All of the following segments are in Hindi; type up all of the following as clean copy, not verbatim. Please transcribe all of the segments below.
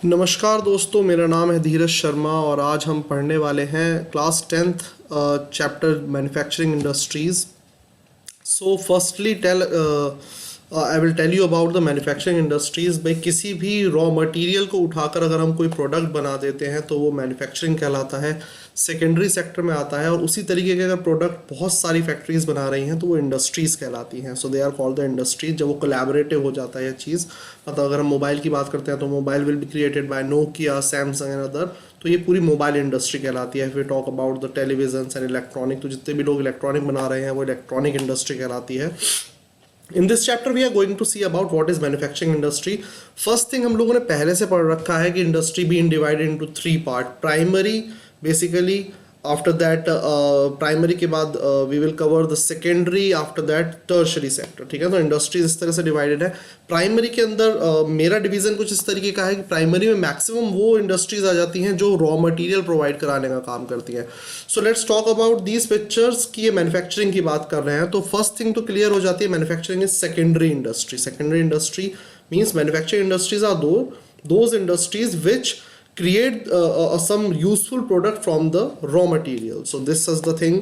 नमस्कार दोस्तों, मेरा नाम है धीरज शर्मा और आज हम पढ़ने वाले हैं class 10th chapter manufacturing industries. So firstly I will tell you about the manufacturing industries. भाई किसी भी रॉ मटेरियल को उठाकर अगर हम कोई प्रोडक्ट बना देते हैं तो वो मैन्युफैक्चरिंग कहलाता है, सेकेंडरी सेक्टर में आता है। और उसी तरीके के अगर प्रोडक्ट बहुत सारी फैक्ट्रीज बना रही हैं तो वो इंडस्ट्रीज़ कहलाती हैं। So they are called the industries. जब वो कोलैबोरेटिव हो जाता है यह चीज़, मतलब अगर हम मोबाइल की बात करते हैं तो mobile will be created by Nokia, Samsung and other, तो ये पूरी मोबाइल इंडस्ट्री कहलाती है। फिर talk about the television and electronic, तो जितने भी लोग इलेक्ट्रॉनिक बना रहे हैं वो इलेक्ट्रॉनिक इंडस्ट्री कहलाती है। In this chapter we are going to see about what is manufacturing industry. First thing हम लोगों ने पहले से पढ़ रखा है कि industry being divided into 3 part. Primary, basically after that primary के बाद we will cover the secondary, after that tertiary sector. ठीक है, तो इंडस्ट्रीज इस तरह से डिवाइडेड है। प्राइमरी के अंदर मेरा डिवीजन कुछ इस तरीके का है कि प्राइमरी में मैक्सिमम वो इंडस्ट्रीज आ जाती हैं जो रॉ मटेरियल प्रोवाइड कराने का काम करती हैं। So let's talk about these pictures कि ये मैन्युफैक्चरिंग की बात कर रहे हैं। तो फर्स्ट थिंग तो क्लियर हो जाती है, manufacturing is secondary industry. Secondary industry means manufacturing industries are those industries which create some useful product from the raw material. So this is the thing.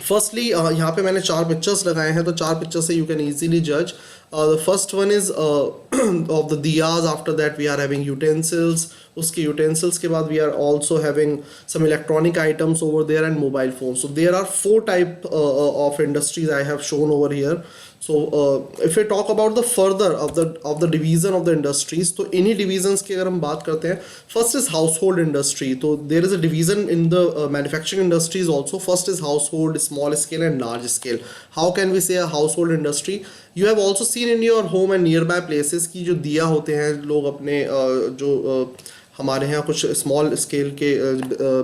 Firstly यहाँ पे मैंने 4 पिक्चर्स लगाए हैं, तो 4 पिक्चर से यू कैन ईजीली जज। The first one is of the diyas, after that we are having utensils. उसके यूटेंसिल्स के बाद we are also having some electronic items over there and mobile phone. So there are 4 type of industries I have shown over here. So if we talk about the further of the division of the industries, तो इन्हीं divisions की अगर हम बात करते हैं, first is household industry. तो there is a division in the manufacturing industries also. First is household, small scale and large scale. How can we say a household industry? You have also seen in your home and nearby places कि जो दिया होते हैं, लोग अपने जो हमारे यहाँ कुछ स्मॉल स्केल के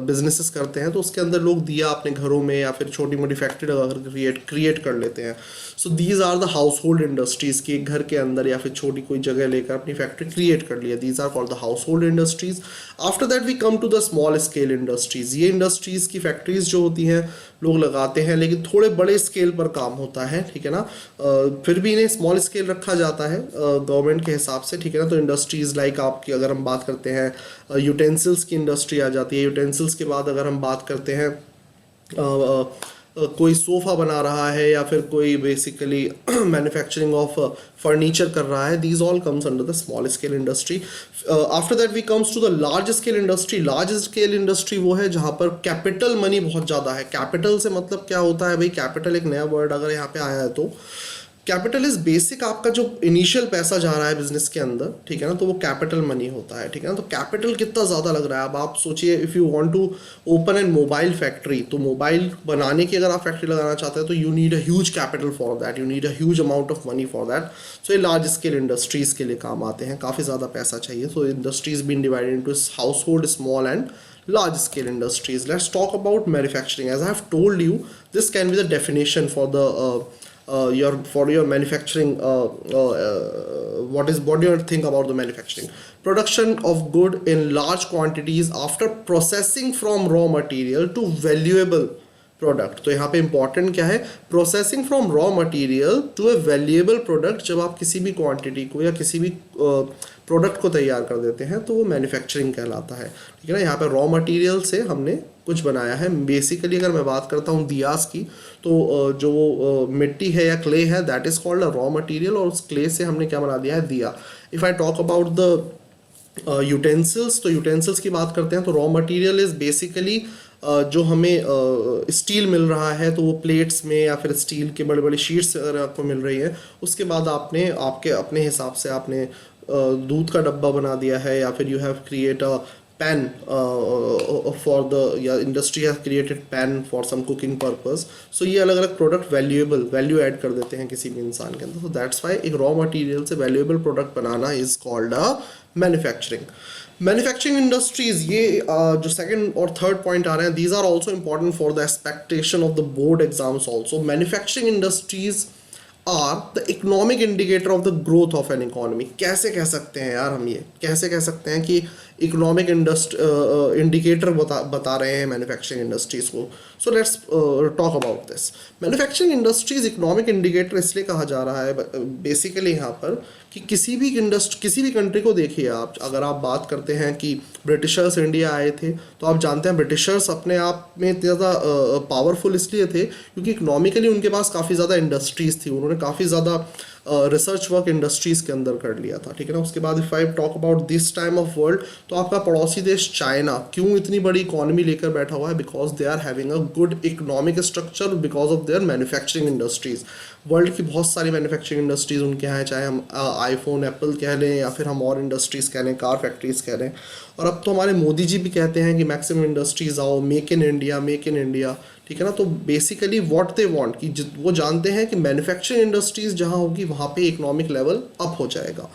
बिजनेसेस करते हैं, तो उसके अंदर लोग दिया अपने घरों में या फिर छोटी मोटी फैक्ट्री लगाकर क्रिएट कर लेते हैं. So these are the household industries की घर के अंदर या फिर छोटी कोई जगह लेकर अपनी फैक्ट्री क्रिएट कर लिया. These are called the household industries. After that we come to the small scale industries. ये इंडस्ट्रीज़ की फैक्ट्रीज जो होती हैं लोग लगाते हैं, लेकिन थोड़े बड़े स्केल पर काम होता है. ठीक है ना, फिर भी इन्हें स्मॉल स्केल रखा जाता है गवर्नमेंट के हिसाब से. ठीक है ना, तो इंडस्ट्रीज़ लाइक आपकी अगर हम बात करते हैं यूटेंसिल्स की इंडस्ट्री आ जाती है. यूटेंसिल्स के बाद अगर हम बात करते हैं कोई सोफ़ा बना रहा है या फिर कोई बेसिकली मैन्युफैक्चरिंग ऑफ फर्नीचर कर रहा है, these all comes under the small scale industry. After that we comes to the large scale industry. Large scale industry वो है जहाँ पर कैपिटल मनी बहुत ज़्यादा है. कैपिटल से मतलब क्या होता है भाई, कैपिटल एक नया वर्ड अगर यहाँ पे आया है तो कैपिटल इज बेसिक आपका जो इनिशियल पैसा जा रहा है बिजनेस के अंदर. ठीक है ना, तो वो कैपिटल मनी होता है. ठीक है ना, तो कैपिटल कितना ज़्यादा लग रहा है. अब आप सोचिए, if you want to open an mobile factory, तो मोबाइल बनाने की अगर आप फैक्ट्री लगाना चाहते हैं तो you need a huge capital for that, you need a huge amount of money for that. So ये लार्ज स्केल इंडस्ट्रीज़ के लिए काम आते हैं, काफ़ी ज़्यादा पैसा चाहिए. So industries been divided into household, small and large scale industries. Let's talk about manufacturing. As I have told you, this can be the definition for the your manufacturing. What do you think about the manufacturing? Production of good in large quantities after processing from raw material to valuable product. तो यहाँ पे इंपॉर्टेंट क्या है, processing from raw material to a valuable product. जब आप किसी भी क्वांटिटी को या किसी भी प्रोडक्ट को तैयार कर देते हैं तो वो मैन्युफैक्चरिंग कहलाता है. ठीक है ना, यहाँ पे रॉ मटेरियल से हमने कुछ बनाया है. बेसिकली अगर मैं बात करता हूँ दियास की, तो जो मिट्टी है या क्ले है, that is called a raw material, और उस क्ले से हमने क्या बना दिया है, दिया. If I talk about the utensils, तो यूटेंसिल्स की बात करते हैं तो रॉ मटेरियल इज़ बेसिकली जो हमें स्टील मिल रहा है, तो वो प्लेट्स में या फिर स्टील के बड़े बड़े शीट्स अगर आपको मिल रही है, उसके बाद आपने आपके अपने हिसाब से आपने दूध का डब्बा बना दिया है, या फिर you have create a pan for the, या industry has created pan for some cooking purpose. So ये अलग अलग प्रोडक्ट वैल्यू ऐड कर देते हैं किसी भी इंसान के अंदर. तो दैट्स वाई एक रॉ मटेरियल से वैल्यूएबल प्रोडक्ट बनाना is called a manufacturing. Manufacturing industries, ये जो सेकंड और थर्ड पॉइंट आ रहे हैं, these are also important for the expectation of the board exams also. Manufacturing industries are the economic indicator of the growth of an economy. कैसे कह सकते हैं यार हम, ये कैसे कह सकते हैं कि इकोनॉमिक इंडिकेटर बता रहे हैं मैन्युफैक्चरिंग इंडस्ट्रीज को. So let's talk about this. Manufacturing industries economic indicator इसलिए कहा जा रहा है बेसिकली यहाँ पर कि किसी भी कंट्री को देखिए आप, अगर आप बात करते हैं कि ब्रिटिशर्स इंडिया आए थे तो आप जानते हैं ब्रिटिशर्स अपने आप में इतने ज़्यादा पावरफुल इसलिए थे क्योंकि इकोनॉमिकली उनके पास काफ़ी ज़्यादा इंडस्ट्रीज़ थी, उन्होंने काफ़ी ज़्यादा रिसर्च वर्क इंडस्ट्रीज़ के अंदर कर लिया था, ठीक है ना। उसके बाद if I talk about this time of world, तो आपका पड़ोसी देश चाइना क्यों इतनी बड़ी इकोनॉमी लेकर बैठा हुआ है? Because they are having a good economic structure because of their manufacturing industries. World की बहुत सारी मैन्युफैक्चरिंग इंडस्ट्रीज़ उनके यहाँ है, चाहे हम आईफोन एप्पल कह लें या फिर हम और इंडस्ट्रीज़ कह लें, कार फैक्ट्रीज़ कह लें। और अब तो हमारे मोदी जी भी कहते हैं कि मैक्सिमम इंडस्ट्रीज़ आओ, make in India, make in India, ठीक है ना। तो बेसिकली व्हाट दे वांट कि वो जानते हैं कि मैन्युफैक्चरिंग इंडस्ट्रीज़ जहाँ होगी वहाँ पे इकोनॉमिक लेवल अप हो जाएगा।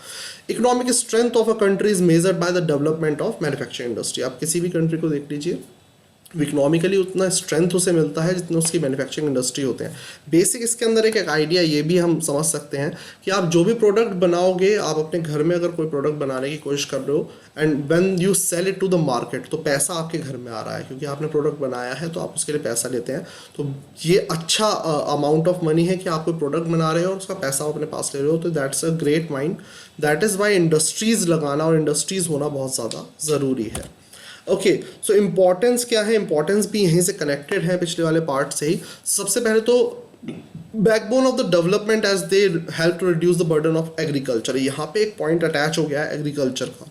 Economic strength of a country is measured by the development of manufacturing industry. आप किसी भी कंट्री को देख लीजिए, इकोनॉमिकली उतना स्ट्रेंथ उसे मिलता है जितने उसकी मैन्युफैक्चरिंग इंडस्ट्री होते हैं। बेसिक इसके अंदर एक आइडिया ये भी हम समझ सकते हैं कि आप जो भी प्रोडक्ट बनाओगे, आप अपने घर में अगर कोई प्रोडक्ट बनाने की कोशिश कर रहे हो and when you sell it to the market, तो पैसा आपके घर में आ रहा है क्योंकि आपने प्रोडक्ट बनाया है तो आप उसके लिए पैसा लेते हैं। तो ये अच्छा अमाउंट ऑफ मनी है कि आप कोई प्रोडक्ट बना रहे हो और उसका पैसा अपने पास ले रहे हो, तो that's a great mind. That is Y industries लगाना और इंडस्ट्रीज़ होना बहुत ज़्यादा ज़रूरी है। ओके, सो इम्पॉर्टेंस क्या है? इम्पॉर्टेंस भी यहीं से कनेक्टेड है पिछले वाले पार्ट से ही। सबसे पहले तो backbone of the development as they help to reduce the burden of agriculture. यहाँ पे एक पॉइंट अटैच हो गया है एग्रीकल्चर का।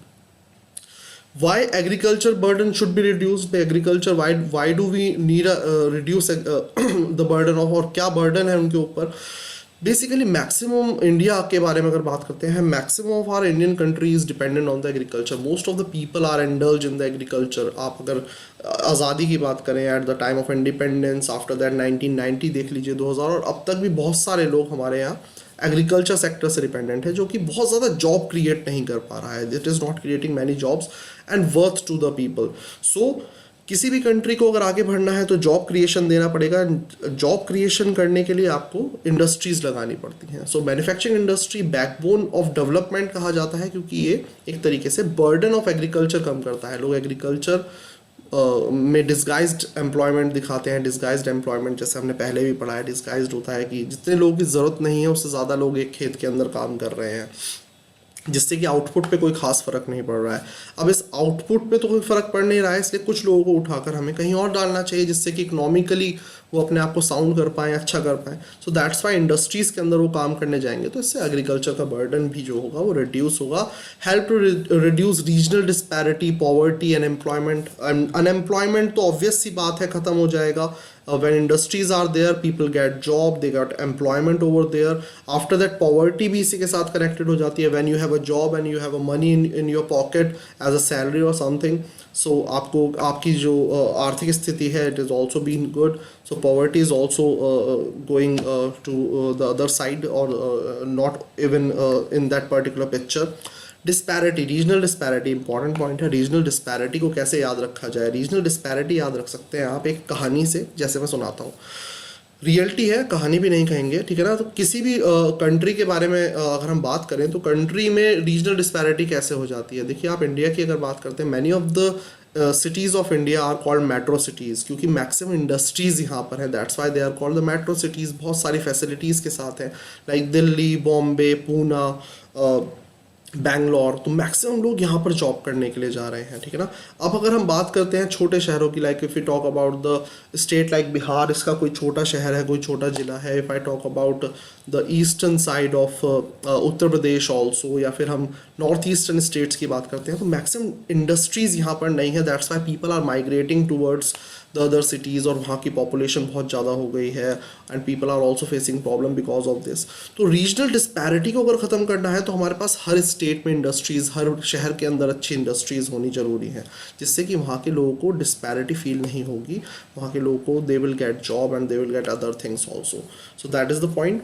Why agriculture burden should be reduced by agriculture? Why do we need reduce the burden of, और क्या बर्डन है उनके ऊपर? बेसिकली मैक्सिमम इंडिया के बारे में अगर बात करते हैं, maximum of our Indian country is dependent on the agriculture. Most of the people are indulge in the agriculture. आप अगर आज़ादी की बात करें, at the time of independence, after that 1990 देख लीजिए, 2000, और अब तक भी बहुत सारे लोग हमारे यहाँ एग्रीकल्चर सेक्टर से डिपेंडेंट है, जो कि बहुत ज़्यादा जॉब क्रिएट नहीं कर पा रहा है। It is not creating many jobs and worth to the people. So किसी भी कंट्री को अगर आगे बढ़ना है तो जॉब क्रिएशन देना पड़ेगा। जॉब क्रिएशन करने के लिए आपको इंडस्ट्रीज लगानी पड़ती हैं। सो manufacturing industry backbone of development कहा जाता है क्योंकि ये एक तरीके से बर्डन ऑफ एग्रीकल्चर कम करता है। लोग एग्रीकल्चर में डिस्गाइज्ड एम्प्लॉयमेंट दिखाते हैं। डिस्गाइज्ड एम्प्लॉयमेंट जैसे हमने पहले भी पढ़ा है, डिस्गाइज्ड होता है कि जितने लोगों की ज़रूरत नहीं है उससे ज़्यादा लोग एक खेत के अंदर काम कर रहे हैं, जिससे कि आउटपुट पे कोई खास फर्क नहीं पड़ रहा है। अब इस आउटपुट पे तो कोई फर्क पड़ नहीं रहा है, इसलिए कुछ लोगों को उठाकर हमें कहीं और डालना चाहिए जिससे कि इकोनॉमिकली वो अपने आप को साउंड कर पाएँ, अच्छा कर पाएँ। सो दैट्स वाई इंडस्ट्रीज़ के अंदर वो काम करने जाएंगे, तो इससे एग्रीकल्चर का बर्डन भी जो होगा वो रिड्यूस होगा। Help to reduce regional disparity, poverty and employment. Unemployment तो ऑब्वियस सी बात है ख़त्म हो जाएगा। When industries are there, people get job, they got employment over there. After that, poverty भी इसी के साथ connected हो जाती है। When you have a job and you have a money in your pocket as a salary or something, so आपको आपकी जो आर्थिक स्थिति है, it is also being good. So poverty is also going to the other side, or not even in that particular picture. Disparity, regional disparity important point है। रीजनल डिस्पैरिटी को कैसे याद रखा जाए? रीजनल डिस्पैरिटी याद रख सकते हैं आप एक कहानी से, जैसे मैं सुनाता हूँ। रियलिटी है, कहानी भी नहीं कहेंगे, ठीक है ना। तो किसी भी कंट्री के बारे में अगर हम बात करें तो कंट्री में रीजनल डिस्पैरिटी कैसे हो जाती है? देखिए, आप इंडिया की अगर बात करते हैं, many of the cities of India are called metro cities, क्योंकि मैक्सिमम इंडस्ट्रीज़ यहाँ पर है। That's why they are called the metro cities. बहुत सारी फैसिलिटीज़ के साथ हैं, लाइक दिल्ली, बॉम्बे, पूना, बैंगलोर। तो मैक्सिमम लोग यहाँ पर जॉब करने के लिए जा रहे हैं, ठीक है ना। अब अगर हम बात करते हैं छोटे शहरों की, like if you talk about the state like Bihar, इसका कोई छोटा शहर है, कोई छोटा ज़िला है। If I talk about the eastern side of Uttar Pradesh also, या फिर हम नॉर्थ ईस्टर्न स्टेट्स की बात करते हैं, तो मैक्सिमम इंडस्ट्रीज़ यहाँ पर नहीं है। That's why people are migrating towards the other cities, और वहाँ की पॉपुलेशन बहुत ज़्यादा हो गई है and people are also facing problem because of this. तो रीजनल डिस्पैरिटी को अगर ख़त्म करना है तो हमारे पास हर स्टेट में इंडस्ट्रीज़, हर शहर के अंदर अच्छी इंडस्ट्रीज़ होनी ज़रूरी है, जिससे कि वहाँ के लोगों को डिस्पैरिटी फील नहीं होगी। वहाँ के लोगों को they will get job and they will get other things also. So that is the point.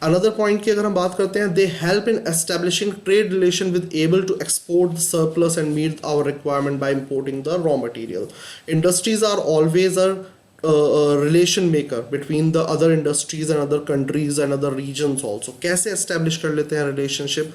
Another point की अगर हम बात करते हैं, they help in establishing trade relation with able to export the surplus and meet our requirement by importing the raw material. Industries are always a relation maker between the other industries and other countries and other regions also. कैसे एस्टेब्लिश कर लेते हैं रिलेशनशिप?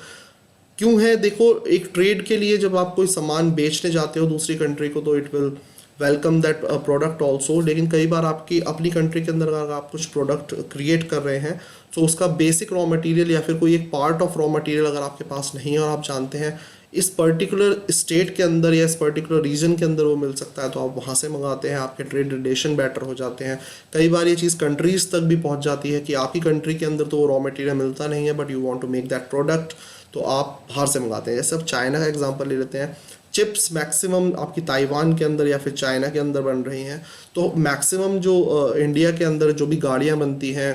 क्यों है? देखो, एक ट्रेड के लिए जब आप कोई सामान बेचने जाते हो दूसरी कंट्री को, तो it will welcome that product also. लेकिन कई बार आपकी अपनी कंट्री के अंदर अगर आप कुछ प्रोडक्ट क्रिएट कर रहे हैं तो उसका बेसिक रॉ मटेरियल या फिर कोई एक पार्ट ऑफ रॉ मटेरियल अगर आपके पास नहीं है और आप जानते हैं इस पर्टिकुलर स्टेट के अंदर या इस पर्टिकुलर रीजन के अंदर वो मिल सकता है, तो आप वहाँ से मंगाते हैं, आपके ट्रेड रिलेशन बेटर हो जाते हैं। कई बार ये चीज़ कंट्रीज़ तक भी पहुँच जाती है कि आपकी कंट्री के अंदर तो वो रॉ मटेरियल मिलता नहीं है, but you want to make that product, तो आप बाहर से मंगाते हैं। जैसे अब चाइना का एग्जांपल ले लेते हैं, चिप्स मैक्सिमम आपकी ताइवान के अंदर या फिर चाइना के अंदर बन रही हैं, तो मैक्सिमम जो इंडिया के अंदर जो भी गाड़ियाँ बनती हैं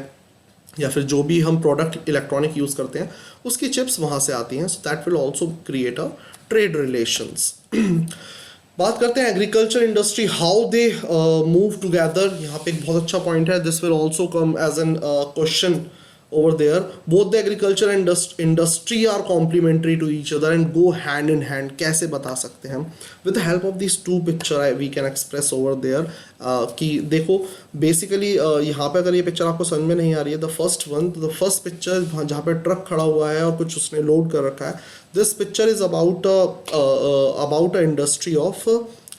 या फिर जो भी हम प्रोडक्ट इलेक्ट्रॉनिक यूज़ करते हैं उसकी चिप्स वहाँ से आती हैं। So that will also create a trade relations. बात करते हैं agriculture industry, how they move together. यहाँ पे एक बहुत अच्छा पॉइंट है, this will also come as an question over there. Both the agriculture and industry are complementary to each other and go hand in hand. कैसे बता सकते हैं हम? With the help of these two picture we can express over there कि देखो बेसिकली यहाँ पे अगर ये पिक्चर आपको समझ में नहीं आ रही है, द फर्स्ट पिक्चर जहाँ पे ट्रक खड़ा हुआ है और कुछ उसने लोड कर रखा है, this picture is about a industry of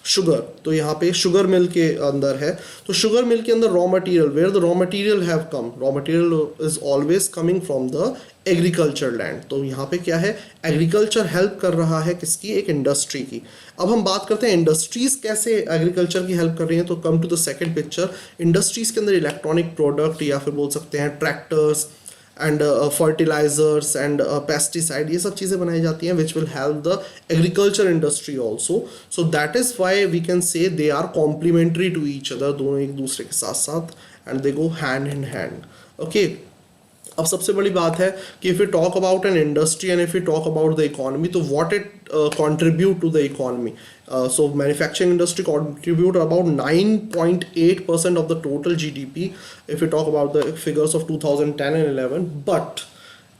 sugar. तो यहाँ पे शुगर मिल के अंदर है, तो शुगर मिल के अंदर raw material, where the raw material have come, raw material is always coming from the agriculture land. तो यहाँ पे क्या है, एग्रीकल्चर हेल्प कर रहा है किसकी, एक इंडस्ट्री की। अब हम बात करते हैं इंडस्ट्रीज कैसे एग्रीकल्चर की हेल्प कर रही हैं, तो come to the second picture. Industries के अंदर इलेक्ट्रॉनिक प्रोडक्ट या फिर बोल सकते हैं tractors and fertilizers and pesticide, ये सब चीज़ें बनाई जाती हैं which will help the agriculture industry also. So that is why we can say they are complementary to each other, दोनों एक दूसरे के साथ साथ and they go hand in hand. Okay, अब सबसे बड़ी बात है कि if you talk about an industry and if you talk about the economy, तो what it contribute to the economy. So manufacturing industry contribute about 9.8% of the total GDP if you talk about the figures of 2010 and 11, but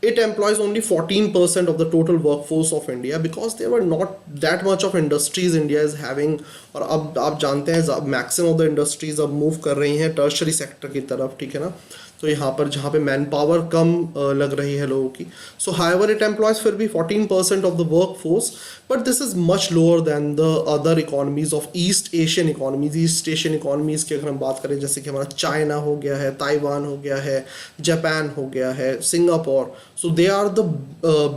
it employs only 14% of the total workforce of India because there were not that much of industries India is having। और अब आप जानते हैं मैक्सिमम ऑफ द इंडस्ट्रीज अब मूव कर रही हैं टर्शरी सेक्टर की तरफ, ठीक है ना। तो यहाँ पर जहाँ पे मैन पावर कम लग रही है लोगों की, सो हाउएवर इट एम्प्लॉयज फिर भी 14% of the work force, but this is much lower than the other economies of east Asian economies. East Asian economies की अगर हम बात करें, जैसे कि हमारा चाइना हो गया है, ताइवान हो गया है, जापान हो गया है, Singapore, so they are the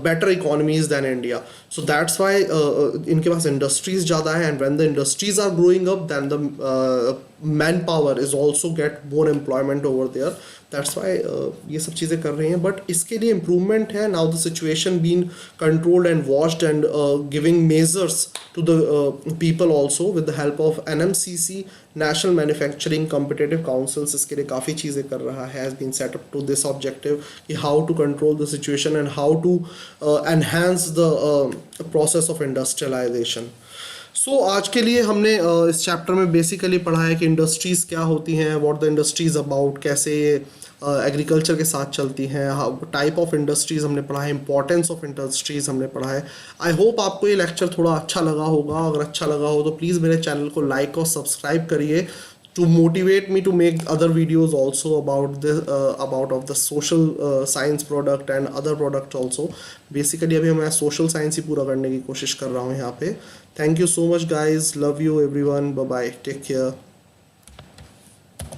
better economies than India. So that's why इनके पास इंडस्ट्रीज ज़्यादा है, and when the industries are growing up then the man power is also get more employment over there. That's why ये सब चीज़ें कर रही हैं, बट इसके लिए इम्प्रूवमेंट है। Now the situation been controlled and watched and giving measures to the people also with the help of NMCC, national manufacturing competitive councils. इसके लिए काफ़ी चीज़ें कर रहा है, has been set up to this objective कि how to control the situation and how to enhance the process of industrialisation. So आज के लिए हमने इस चैप्टर में बेसिकली पढ़ा है कि इंडस्ट्रीज़ क्या होती हैं, व्हाट द इंडस्ट्रीज़ अबाउट, कैसे एग्रीकल्चर के साथ चलती हैं, टाइप ऑफ इंडस्ट्रीज़ हमने पढ़ा है, इंपॉर्टेंस ऑफ इंडस्ट्रीज़ हमने पढ़ा है। आई होप आपको ये लेक्चर थोड़ा अच्छा लगा होगा। अगर अच्छा लगा हो तो प्लीज़ मेरे चैनल को लाइक और सब्सक्राइब करिए to motivate me to make other videos also about the about of the social science product and other product also। basically अभी मैं social science ही पूरा करने की कोशिश कर रहा हूँ यहाँ पे। thank you so much guys, love you everyone, bye bye, take care।